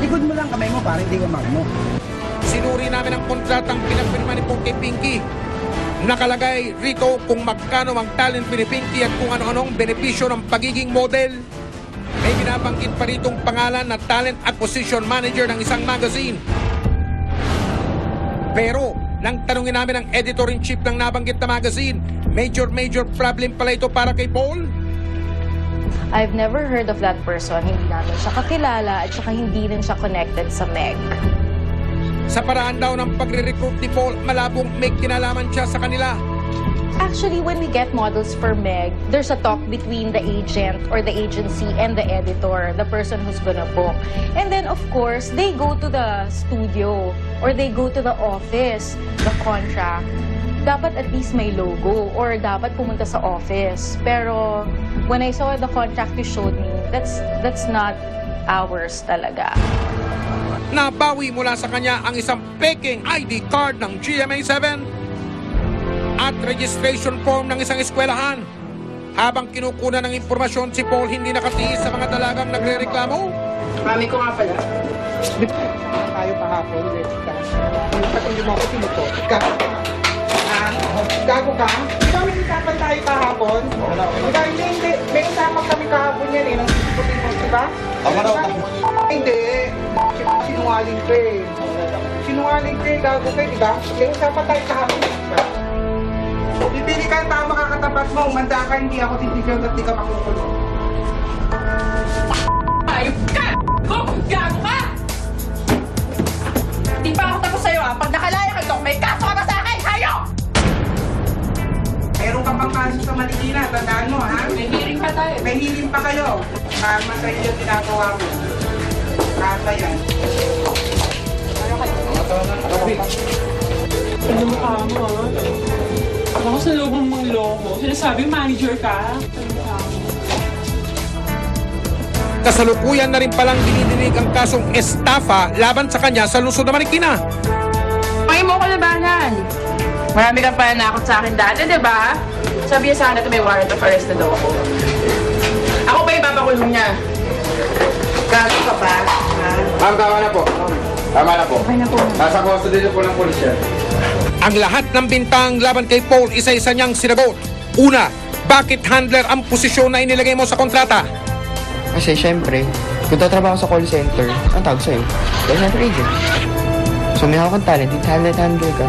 Likod mo lang kamay mo para hindi ka marunong. Sinuri namin ang kontratang pinagpirma ni Paul kay Pinky. Nakalagay rito kung magkano ang talent ni Pinky at kung ano-anong benepisyo ng pagiging model. May binabanggit pa ritong pangalan na talent acquisition manager ng isang magazine. Pero, nang tanungin namin ang editor-in-chief ng nabanggit na magazine, major problem pala ito para kay Paul. I've never heard of that person. Hindi namin siya kakilala at saka hindi rin siya connected sa Meg. Sa paraan daw ng pagre-recruit ni Paul, malabong may kinalaman siya sa kanila. Actually, when we get models for Meg, there's a talk between the agent or the agency and the editor, the person who's gonna book. And then, of course, they go to the studio or they go to the office, the contract. Dapat at least may logo or dapat pumunta sa office. Pero when I saw the contract you showed me, that's not ours talaga. Nabawi mula sa kanya ang isang peking ID card ng GMA7 at registration form ng isang eskwelahan. Habang kinukunan ng impormasyon, si Paul hindi nakatiis sa mga dalagang nagre-reklamo. Mami ko nga pala. Tayo kahapon, Jessica. Pati mo ako sinuto. Gago ka? Kami usapan tayo kahapon. Hindi. May usapan kami kahapon yan eh. Nang puti mo, diba? Hindi. Sinungaling ka eh. Sinungaling ka eh. Gago ka eh, diba? May usapan tayo kahapon. Pipili ka pa makakatapat mo. Umanda ka, hindi ako titigil at di ka makukulong. Ayop ka! Gago ka! Di pa ako tapos sa'yo ah. Pag nakalaya ka ito, may kaso ka na sa akin! Hayop! Meron ka pang kaso sa Marikina. Tandaan mo, ha? May hearing pa tayo. May hiling pa kayo. Karma sa iyo ginagawa mo. Karma yan. Ano mukha mo, ha? Ako sa loob ng mga loko. Sinasabi, manager ka. Kasalukuyan na rin palang dinidinig ang kasong estafa laban sa kanya sa lungsod ng Marikina. May mo ko labanan. Marami kang pananakot sa akin dati, di ba? Sabi niya sa akin na may warrant of arrest na daw ako. Ako pa ipapakulong niya. Gago ka ba? Ma'am, tama na po. Tama na po. Okay na po. Nasa custody po ng pulisya. Ang lahat ng bintang laban kay Paul, isa-isa niyang sinagot. Una, bakit handler ang posisyon na inilagay mo sa kontrata? Kasi syempre, kung tatrabaho sa call center, ang tawag sa'yo, call center agent. So may hawak kang talent, handle ka.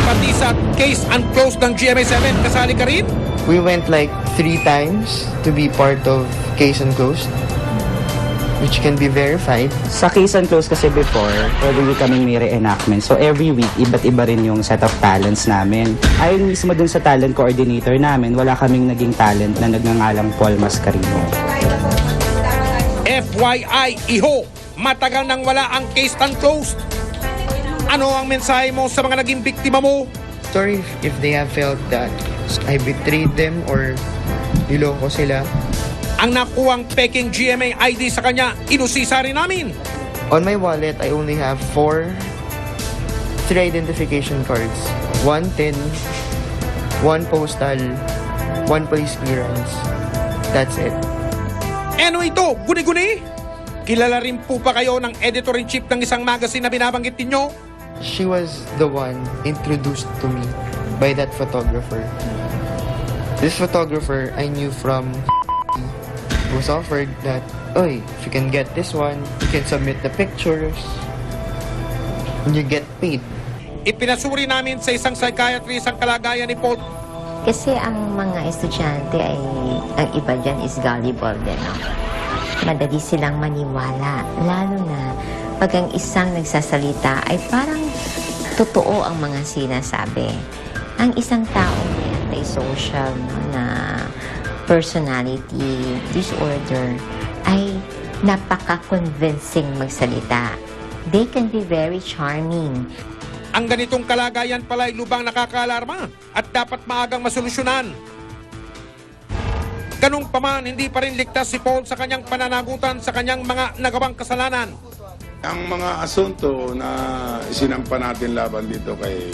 Pati sa case unclosed ng GMA7, kasali ka rin? We went like 3 times to be part of Case Unclosed, which can be verified. Sa Case Unclosed kasi before, every week kami may reenactment. So every week, iba't iba rin yung set of talents namin. Ayon mismo dun sa talent coordinator namin, wala kaming naging talent na nagngangalang Paul Mascarino. FYI, iho, matagal nang wala ang case unclosed. Ano ang mensahe mo sa mga naging biktima mo? Sorry if they have felt that I betrayed them or niloko sila. Ang nakuwang peking GMA ID sa kanya, inusisa rin namin. On my wallet, I only have 3 identification cards. 1 PIN, 1 postal, 1 police clearance. That's it. Ano ito? Guni-guni? Kilala rin po pa kayo ng editor-in-chief ng isang magazine na binabanggit ninyo? She was the one introduced to me by that photographer. This photographer I knew from was offered that, oy, if you can get this one, you can submit the pictures and you get paid. Ipinasuri namin sa isang psychiatrist ang kalagayan ni Paul. Kasi ang mga estudyante ay, ang iba dyan is gullible din. No? Madali silang maniwala, lalo na pag ang isang nagsasalita ay parang totoo ang mga sinasabi. Ang isang tao may antisocial na personality disorder ay napaka-convincing magsalita. They can be very charming. Ang ganitong kalagayan pala ay lubang nakakaalarma at dapat maagang masolusyonan. Ganun pa man, hindi pa rin ligtas si Paul sa kanyang pananagutan sa kanyang mga nagawang kasalanan. Ang mga asunto na isinampa natin laban dito kay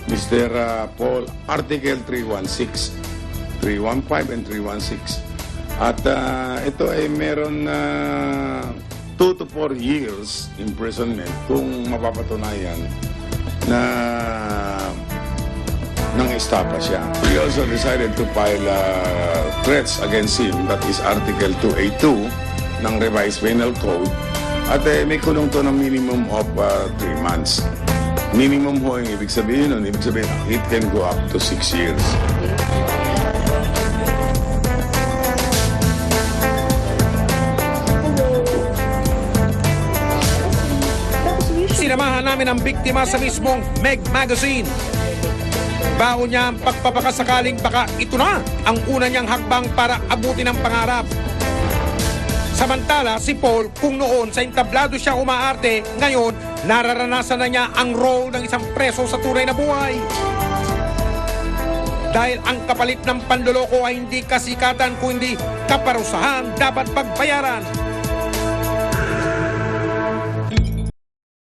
Mr. Paul, Article 316, 315 and 316. At ito ay meron na 2 to 4 years imprisonment kung mapapatunayan na nang estapa siya. We also decided to file threats against him, that is Article 282 ng Revised Penal Code. At may kulong to ng minimum of 3 months. Minimum ho yung ibig sabihin nun. Ibig sabihin, it can go up to 6 years. Sinamahan namin ang biktima sa mismong Meg Magazine. Baon niya ang pagpapakasakaling baka ito na ang una niyang hakbang para abutin ang pangarap. Samantala, si Paul, kung noon sa entablado siya umaarte, ngayon nararanasan na niya ang role ng isang preso sa tunay na buhay. Dahil ang kapalit ng panloloko ay hindi kasikatan kundi kaparusahan dapat pagbayaran.